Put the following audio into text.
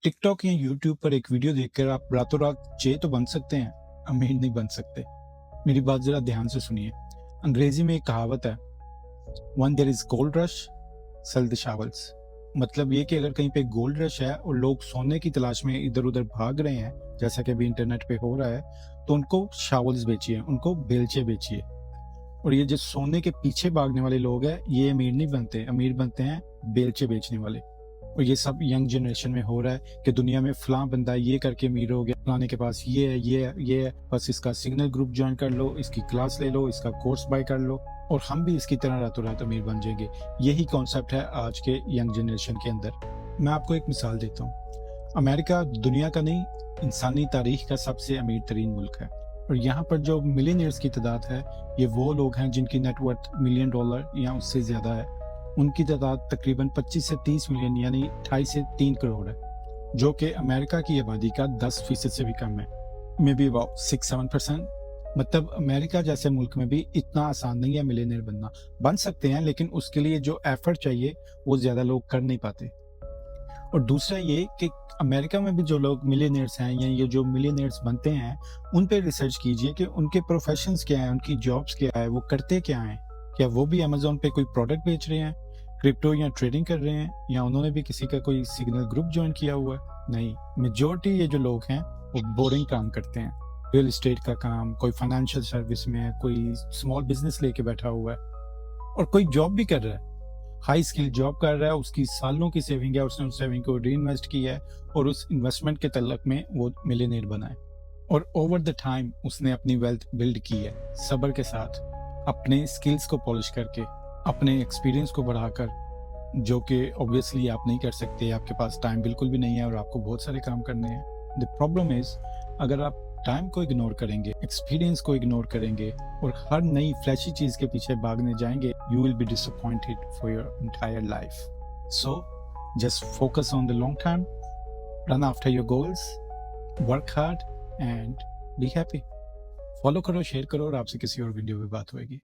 TikTok या YouTube पर एक वीडियो देखकर आप रातों रात जे तो बन सकते हैं, अमीर नहीं बन सकते। मेरी बात जरा ध्यान से सुनिए। अंग्रेजी में एक कहावत है, when there is gold rush sell the shovels. मतलब ये कि अगर कहीं पे गोल्ड रश है और लोग सोने की तलाश में इधर उधर भाग रहे हैं, जैसा कि अभी इंटरनेट पे हो रहा है, तो उनको शावल्स बेचिए, उनको बेलचे बेचिए। और ये जो सोने के पीछे भागने वाले लोग हैं, ये अमीर नहीं बनते, अमीर बनते हैं बेलचे बेचने वाले। और ये सब यंग जनरेशन में हो रहा है कि दुनिया में फलां बंदा ये करके अमीर हो गया, फलाने के पास ये है, बस इसका सिग्नल ग्रुप ज्वाइन कर लो, इसकी क्लास ले लो, इसका कोर्स बाय कर लो और हम भी इसकी तरह रातों रात अमीर बन जाएंगे। यही कॉन्सेप्ट है आज के यंग जनरेशन के अंदर। मैं आपको एक मिसाल देता हूँ। अमेरिका दुनिया का नहीं, इंसानी तारीख का सबसे अमीर तरीन मुल्क है। और यहाँ पर जो मिलियनियर्स की तादाद है, ये वो लोग हैं जिनकी नेटवर्थ $1 मिलियन या उससे ज्यादा है। उनकी तादाद तकरीबन 25 से 30 मिलियन यानी 2.5 से 3 करोड़ है, जो कि अमेरिका की आबादी का 10% से भी कम है, मे बी अबाउट 6-7%। मतलब अमेरिका जैसे मुल्क में भी इतना आसान नहीं है मिलियनियर बनना। बन सकते हैं, लेकिन उसके लिए जो एफर्ट चाहिए वो ज्यादा लोग कर नहीं पाते। और दूसरा ये कि अमेरिका में भी जो लोग मिलियनियर्स हैं या ये जो मिलियनियर्स बनते हैं, उन पे रिसर्च कीजिए कि उनके प्रोफेशंस क्या है, उनकी जॉब्स क्या है, वो करते क्या हैं। क्या वो भी अमेजोन पे कोई प्रोडक्ट बेच रहे हैं, क्रिप्टो या ट्रेडिंग कर रहे हैं, या उन्होंने भी किसी का कोई सिग्नल ग्रुप ज्वाइन किया हुआ है? नहीं, मेजोरिटी ये जो लोग हैं वो बोरिंग काम करते हैं। रियल एस्टेट का काम, कोई फाइनेंशियल सर्विस में है, कोई स्मॉल बिजनेस लेके बैठा हुआ है, और कोई जॉब भी कर रहा है, हाई स्किल जॉब कर रहा है, उसकी सालों की सेविंग है, उसने उस सेविंग को री इन्वेस्ट किया है और उस इन्वेस्टमेंट के तल्लक में वो मिलियनेयर बना है। और ओवर द टाइम उसने अपनी वेल्थ बिल्ड की है, सब्र के साथ, अपने स्किल्स को पॉलिश करके, अपने एक्सपीरियंस को बढ़ाकर, जो कि ऑब्वियसली आप नहीं कर सकते, आपके पास टाइम बिल्कुल भी नहीं है और आपको बहुत सारे काम करने हैं। द प्रॉब्लम इज, अगर आप टाइम को इग्नोर करेंगे, एक्सपीरियंस को इग्नोर करेंगे और हर नई फ्लैशी चीज के पीछे भागने जाएंगे, you will be disappointed for your entire life. So just focus on the long term, run after your goals, work hard and be happy. Follow करो, शेयर करो और आपसे किसी और वीडियो में बात होगी।